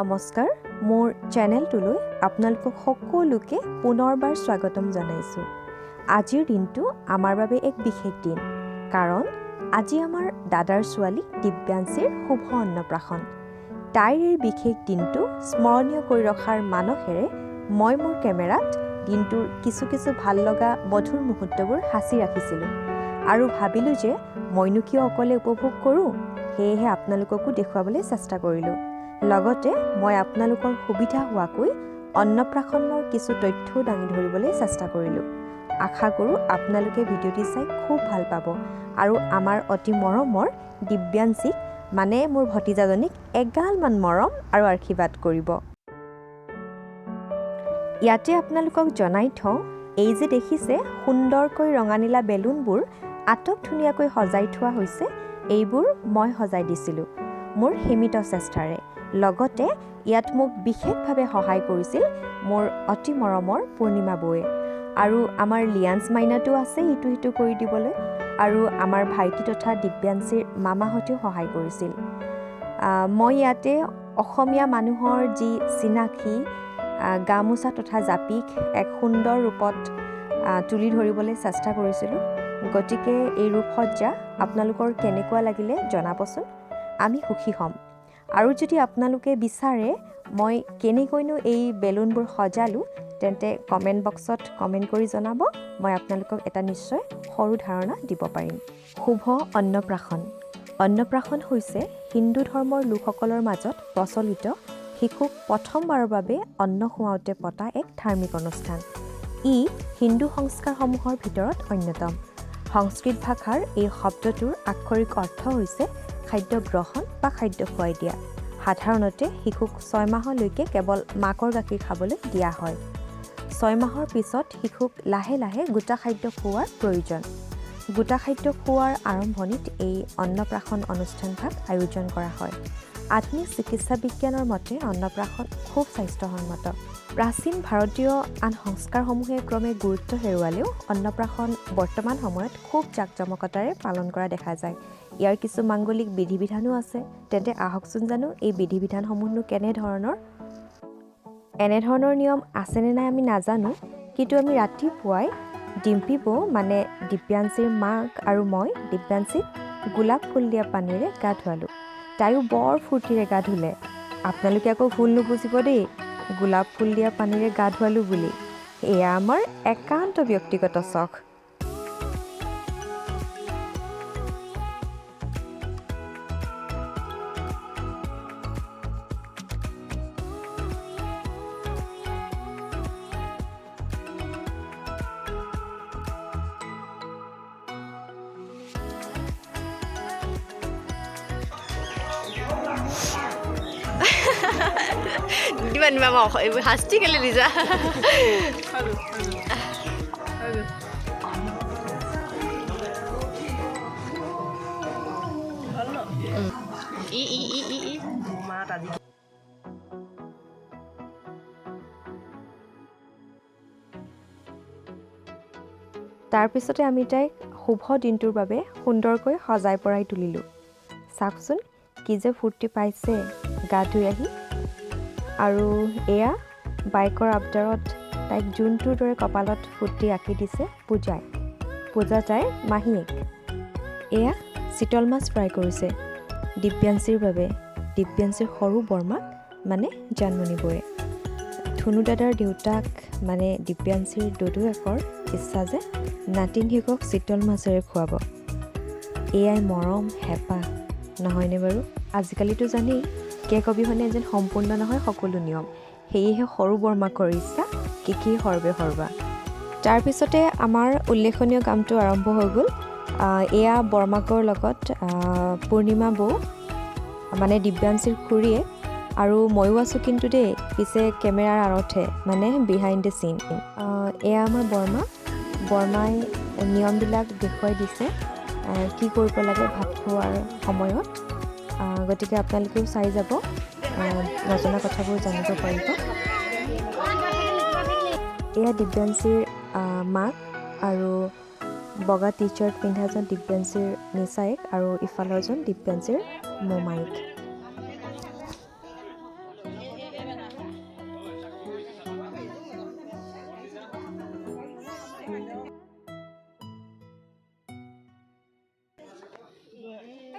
নমস্কাৰ মোৰ চেনেলটোলৈ আপোনালোকক সকলোকে পুনৰবাৰ স্বাগতম জনাইছোঁ। আজিৰ দিনটো আমাৰ বাবে এক বিশেষ দিন, কাৰণ আজি আমাৰ দাদাৰ ছোৱালী দিব্যাঞ্চীৰ শুভ অন্নপ্ৰাশন। তাইৰ এই বিশেষ দিনটো স্মৰণীয় কৰি ৰখাৰ মানসেৰে মই মোৰ কেমেৰাত দিনটোৰ কিছু ভাল লগা মধুৰ মুহূৰ্তবোৰ সাঁচি ৰাখিছিলোঁ আৰু ভাবিলোঁ যে মইনো কিয় অকলে উপভোগ কৰোঁ, সেয়েহে আপোনালোককো দেখুৱাবলৈ চেষ্টা কৰিলোঁ। লগতে মই আপোনালোকৰ সুবিধা হোৱাকৈ অন্নপ্ৰাশনৰ কিছু তথ্যও দাঙি ধৰিবলৈ চেষ্টা কৰিলোঁ। আশা কৰোঁ আপোনালোকে ভিডিঅ'টি চাই খুব ভাল পাব আৰু আমাৰ অতি মৰমৰ দিব্যাঞ্চীক মানে মোৰ ভতিজাজনীক এগালমান মৰম আৰু আশীৰ্বাদ কৰিব। ইয়াতে আপোনালোকক জনাই থওঁ, এই যে দেখিছে সুন্দৰকৈ ৰঙানীলা বেলুনবোৰ আটক ধুনীয়াকৈ সজাই থোৱা হৈছে, এইবোৰ মই সজাই দিছিলোঁ মোৰ সীমিত চেষ্টাৰে। লগতে ইয়াত মোক বিশেষভাৱে সহায় কৰিছিল মোৰ অতি মৰমৰ পূৰ্ণিমা বৌয়ে, আৰু আমাৰ লিয়াঞ্চ মাইনাটো আছে ইটো সিটো কৰি দিবলৈ, আৰু আমাৰ ভাইটি তথা দিব্যাঞ্চীৰ মামাহঁতেও সহায় কৰিছিল। মই ইয়াতে অসমীয়া মানুহৰ যি চিনাকি গামোচা তথা জাপিক এক সুন্দৰ ৰূপত তুলি ধৰিবলৈ চেষ্টা কৰিছিলোঁ। গতিকে এই ৰূপসজ্জা আপোনালোকৰ কেনেকুৱা লাগিলে জনাবচোন, আমি সুখী হ'ম। আৰু যদি আপোনালোকে বিচাৰে মই কেনেকৈনো এই বেলুনবোৰ সজালোঁ, তেন্তে কমেণ্ট বক্সত কমেণ্ট কৰি জনাব, মই আপোনালোকক এটা নিশ্চয় সৰু ধাৰণা দিব পাৰিম। শুভ অন্নপ্ৰাশন। অন্নপ্ৰাশন হৈছে হিন্দু ধৰ্মৰ লোকসকলৰ মাজত প্ৰচলিত শিশুক প্ৰথমবাৰৰ বাবে অন্ন খুৱাওঁতে পতা এক ধাৰ্মিক অনুষ্ঠান। ই হিন্দু সংস্কাৰসমূহৰ ভিতৰত অন্যতম। সংস্কৃত ভাষাৰ এই শব্দটোৰ আক্ষৰিক অৰ্থ হৈছে খাদ্য গ্ৰহণ বা খাদ্য খুৱাই দিয়া। সাধাৰণতে শিশুক 6 মাহলৈকে কেৱল মাকৰ গাখীৰ খাবলৈ দিয়া হয়। 6 মাহৰ পিছত শিশুক লাহে লাহে গোটা খাদ্য খুওৱাৰ প্ৰয়োজন। গোটা খাদ্য খুওৱাৰ আৰম্ভণিত এই অন্নপ্ৰাশন অনুষ্ঠানভাগ আয়োজন কৰা হয়। আধুনিক চিকিৎসা বিজ্ঞানৰ মতে অন্নপ্ৰাশন খুব স্বাস্থ্যসন্মত। প্ৰাচীন ভাৰতীয় আন সংস্কাৰসমূহে ক্ৰমে গুৰুত্ব হেৰুৱালেও অন্নপ্ৰাশন বৰ্তমান সময়ত খুব জাকজমকতাৰে পালন কৰা দেখা যায়। ইয়াৰ কিছু মাংগলিক বিধি বিধানো আছে। তেন্তে আহকচোন জানো এই বিধি বিধানসমূহনো কেনেধৰণৰ। এনেধৰণৰ নিয়ম আছেনে নাই আমি নাজানো, কিন্তু আমি ৰাতিপুৱাই ডিম্পী বৌ মানে দিব্যাঞ্চীৰ মাক আৰু মই দিব্যাঞ্চীক গোলাপ ফুল দিয়া পানীৰে গা ধুৱালোঁ। তাইও বৰ ফূৰ্তিৰে গা ধুলে। আপোনালোকে আকৌ ভুল নুবুজিব দেই, গোলাপ ফুল দিয়া পানীৰে গা ধুৱালোঁ বুলি। এয়া আমাৰ একান্ত ব্যক্তিগত চখ। Gimana Mama mau hasti kali Liza? Aduh. I. Mama tadi. তাৰপিছতে আমি তাইক শুভ দিনটোৰ বাবে সুন্দৰকৈ সজাই পৰাই তুলিলোঁ। চাওকচোন কি যে ফূৰ্তি পাইছে গা ধুই আহি। আৰু এয়া বাইকৰ আবদাৰত তাইক জোনটোৰ দৰে কপালত ফূৰ্তি আঁকি দিছে পূজা তাইৰ মাহীয়েক। এয়া চিতল মাছ ফ্ৰাই কৰিছে দিব্যাঞ্চীৰ বাবে, দিব্যাঞ্চীৰ সৰু বৰমাক মানে জানমণি বৌয়ে। ধুনু দাদাৰ দেউতাক মানে দিব্যাঞ্চীৰ দদুয়েকৰ ইচ্ছা যে নাতিনীয়েকক চিতল মাছেৰে খুৱাব। এয়াই মৰম হেঁপাহ নহয়নে বাৰু? আজিকালিতো জানেই কেক অবিহনে যেন সম্পূৰ্ণ নহয় সকলো নিয়ম, সেয়েহে সৰু বৰমাকৰ ইচ্ছা কেকেই সৰ্বে সৰ্বা। তাৰপিছতে আমাৰ উল্লেখনীয় কামটো আৰম্ভ হৈ গ'ল। এয়া বৰমাকৰ লগত পূৰ্ণিমা বৌ মানে দিব্যাঞ্চীৰ খুৰীয়ে, আৰু ময়ো আছোঁ কিন্তু দেই পিছে কেমেৰাৰ আঁৰতহে মানে বিহাইণ্ড দ্য চিন। এয়া আমাৰ বৰমাই নিয়মবিলাক দেখুৱাই দিছে কি কৰিব লাগে ভাত খোৱাৰ সময়ত। গতিকে আপোনালোকেও চাই যাব, নজনা কথাবোৰ জানিব পাৰিব। এয়া দিব্যাঞ্চীৰ মাক আৰু বগা টি চাৰ্ট পিন্ধাজন দিব্যাঞ্চীৰ নিচায়েক, আৰু ইফালৰজন দিব্যাঞ্চীৰ মোমায়েক।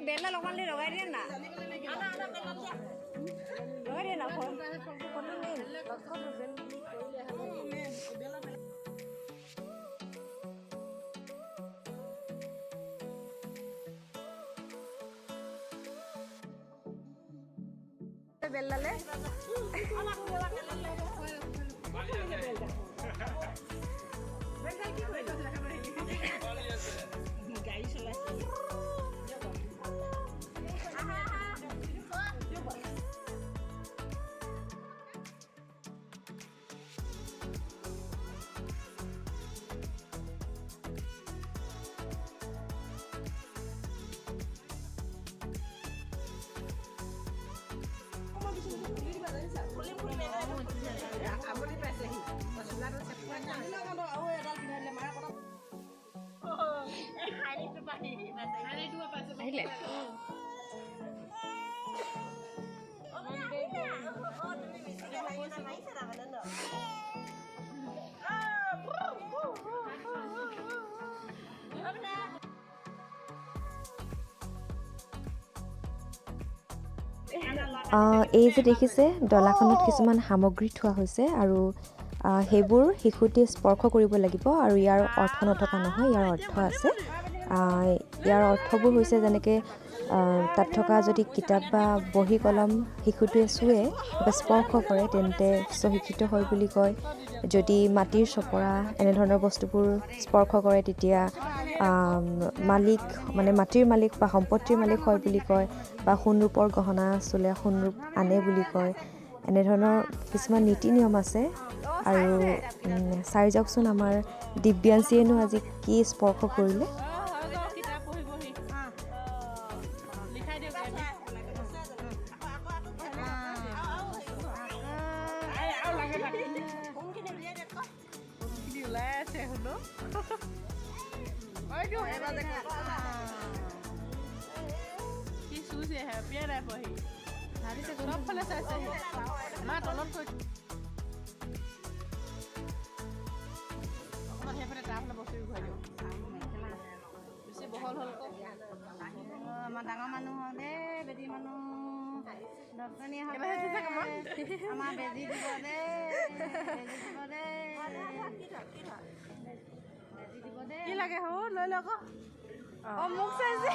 বেলা অকমান লগাই দিয়ে না লগাই দিয়ে না বেলালে গাড়ী চলাইছে আমনি পাইছেহি চোলাটো চেপুৱাই জানিলে আৰু এডাল পিন্ধাইলে মায়ে কথা শাৰীটো পাহি শাৰীটো পাইছে আহিলে এই যে দেখিছে ডলাখনত কিছুমান সামগ্ৰী থোৱা হৈছে আৰু সেইবোৰ শিশুটিয়ে স্পৰ্শ কৰিব লাগিব আৰু ইয়াৰ অৰ্থ নথকা নহয়, ইয়াৰ অৰ্থ আছে। ইয়াৰ অৰ্থবোৰ হৈছে যেনেকৈ তাত থকা যদি কিতাপ বা বহী কলম শিশুটোৱে চুৱে বা স্পৰ্শ কৰে তেন্তে শিক্ষিত হয় বুলি কয়। যদি মাটিৰ চপৰা এনেধৰণৰ বস্তুবোৰ স্পৰ্শ কৰে তেতিয়া মালিক মানে মাটিৰ মালিক বা সম্পত্তিৰ মালিক হয় বুলি কয়, বা সোণৰূপৰ গহনা চুলে সোণৰূপ আনে বুলি কয়। এনেধৰণৰ কিছুমান নীতি নিয়ম আছে। আৰু চাই যাওকচোন আমাৰ দিব্যাঞ্চীয়েনো আজি কি স্পৰ্শ কৰিলে। আমাৰ ডাঙৰ মানুহ দেই বেজী মানুহ ডক্টৰনী আমাৰ বেজী দিব দেই কি লাগে হৌ লৈ লওক মোক চাইছে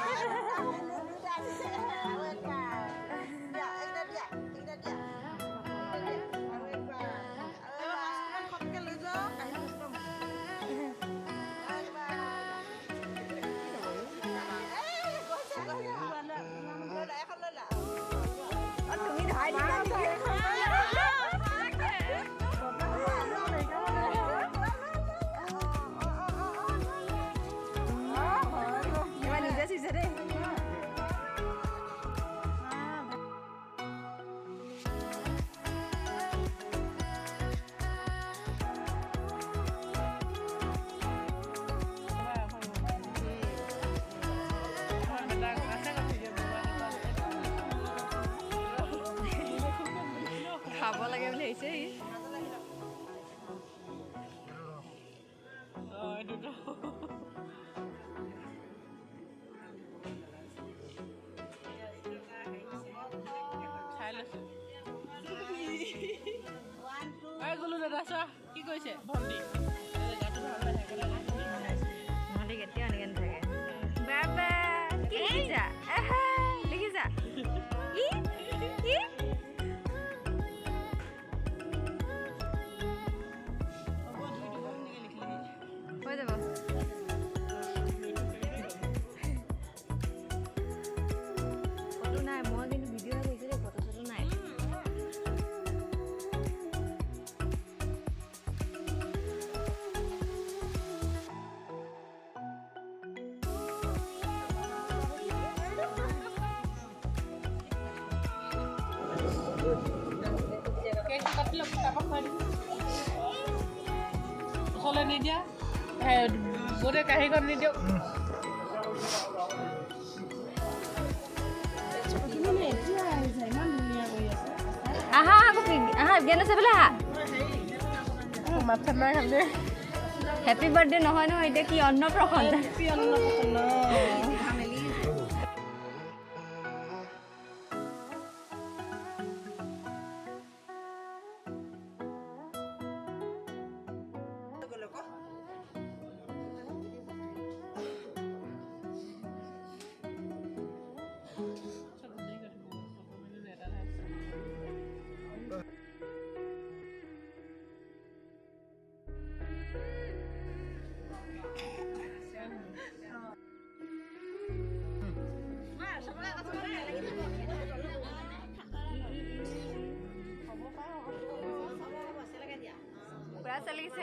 খাব লাগে বুলি আহিছে কি কৈছে ভণ্টি নহ'লে কেতিয়াও এনেকৈ নাথাকে। বাবা কি লিখিছা লিখিছা কি হৈ যাব। ফটো নাই, মই কিন্তু ভিডিঅ'হে কৰিছোঁ দেই, ফটো চটো নাই। ওচৰলৈ নিদিয়া গোটেই কাঁহীখন নিদিয়ক আহা আকৌ জ্ঞান আছে বোলে হা মাত চাত নাই খালি হেপী বাৰ্থডে নহয় নহয় এতিয়া কি অন্নপ্ৰসন্ন পুৰা চলিছে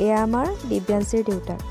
এয়া আমাৰ দিব্যাঞ্চীৰ দেউতাক।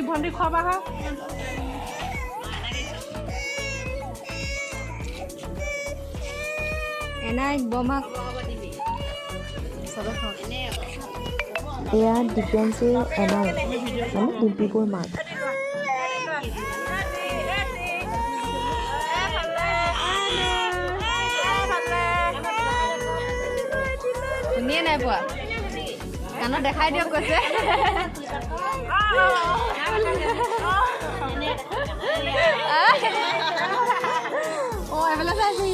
ভণ্টি খোৱা হা এনাই বমাক এয়া দিব্যাঞ্চীৰ এনাই মানে ডিম্পিবোৰ মাক। শুনিয়ে নাই পোৱা কাণত দেখাই দিয়ক কৈছে এইফালে চাইছি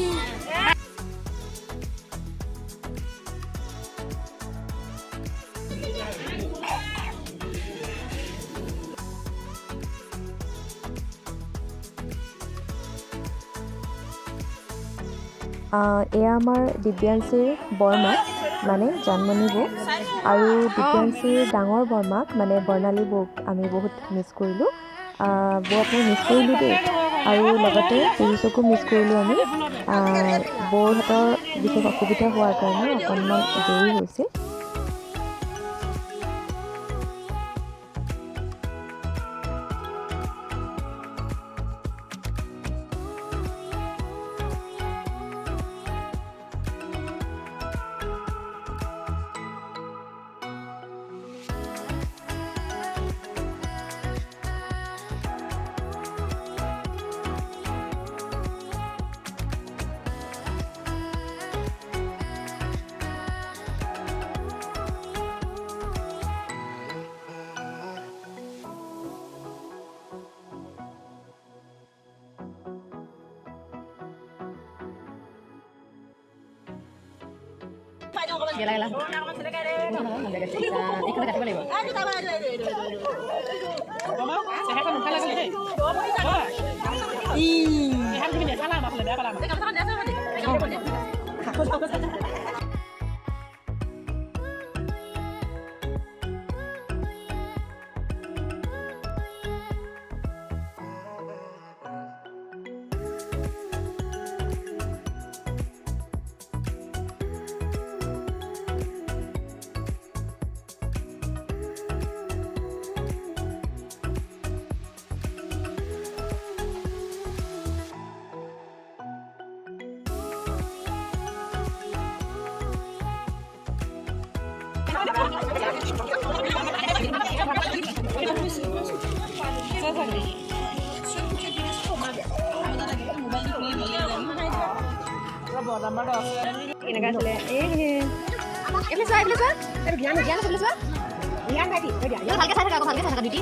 এয়া আমাৰ দিব্যাঞ্চীৰ বৰমাক মানে জানমণি বৌ আৰু দিব্যাঞ্চীৰ ডাঙৰ বৰমাক মানে বৰ্ণালী বৌক আমি বহুত মিছ কৰিলোঁ। বৌ আপোনাক মিছ কৰিলোঁ দেই। আৰু লগতে পেৰিছকো মিছ কৰিলোঁ আমি। বৌহঁতৰ বিশেষ অসুবিধা হোৱাৰ কাৰণে অকণমান দেৰি হৈছে। গেলা কেনেকুৱা আছিলে এইফালে চোৱা ভালকে চাই থাকা আকৌ ভালকে চাই থাকা ডিউটি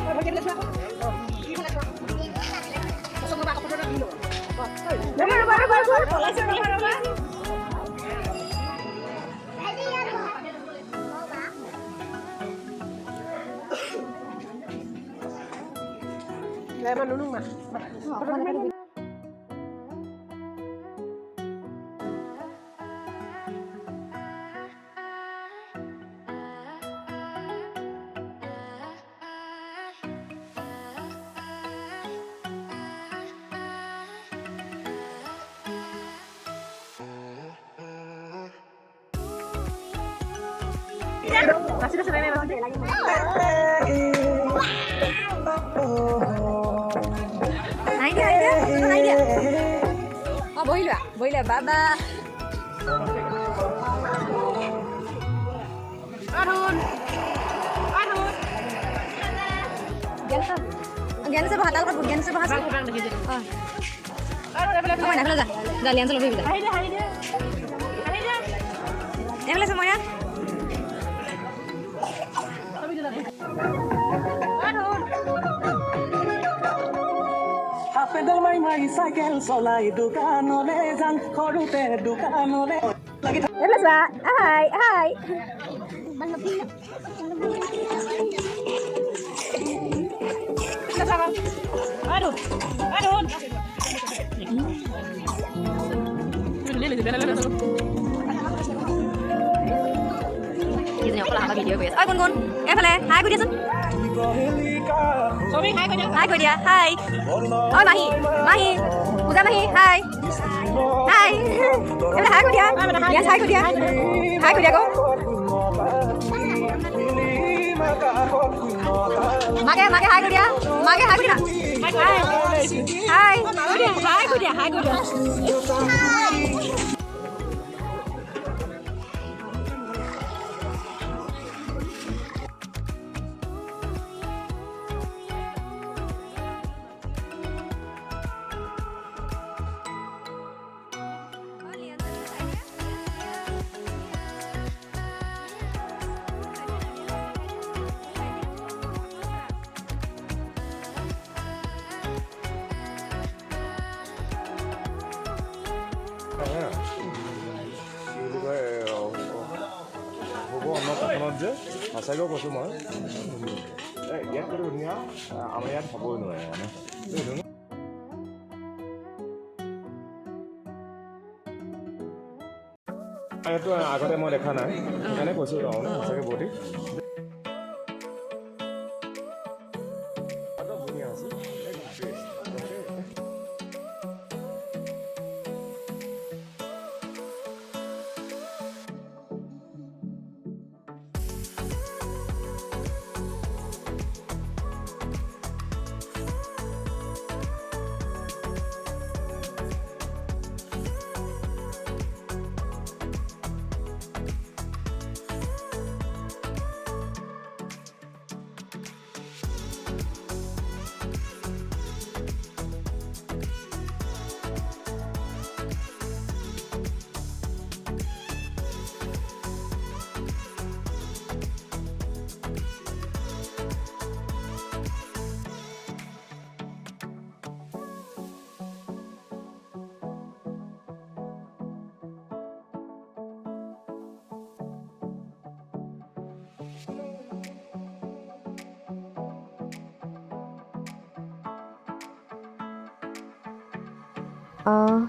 বহিলা বাবা জ্ঞান আছে ভাত লগত জ্ঞান আছে ভাত মই নাখালো যা লিয়ান চল যা এমলে সময় পেডেল মাৰি চাইকেল চলাই দোকানলে যাম সৰুতে দোকানলে এমলে চা হাই হাই ভিডিঅ' কৰি আছে ঐ গুণ এইফালে হাই কৰি দিয়াচোন হাই কৰি দিয়া হাই ঐ মাহী মাহী পূজা মাহী হাই হাই এইফালে হাই কৰি দিয়া হাই কৰি দিয়া হাই কৰি দিয়া আকৌ মাকে মাকে হাই কৰি দিয়া মাকে হাই কৰি দিয়া হাই হাই কৰি দিয়া হাই কৰি দিয়া যে সঁচাকৈ কৈছোঁ মই ইয়াত কৰি ধুনীয়া আমাৰ ইয়াত হ'বই নোৱাৰে মানে এইটো আগতে মই দেখা নাই সেইকাৰণে কৈছোঁ তাৰমানে সঁচাকৈ বহুত ধুনীয়া আছে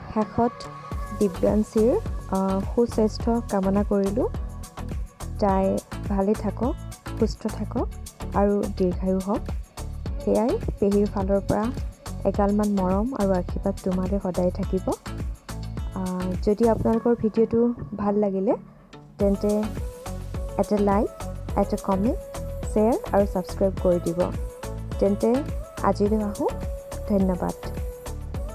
শেষত দিব্যাঞ্চীৰ সুস্বাস্থ্য কামনা কৰিলোঁ তাই ভালে থাকক সুস্থ থাকক আৰু দীৰ্ঘায়ু হওক সেয়াই পেহীৰ ফালৰ পৰা এগালমান মৰম আৰু আশীৰ্বাদ তোমালৈ সদায় থাকিব যদি আপোনালোকৰ ভিডিঅ'টো ভাল লাগিলে তেন্তে এটা লাইক এটা কমেণ্ট শ্বেয়াৰ আৰু ছাবস্ক্ৰাইব কৰি দিব তেন্তে আজিলৈ আহোঁ ধন্যবাদ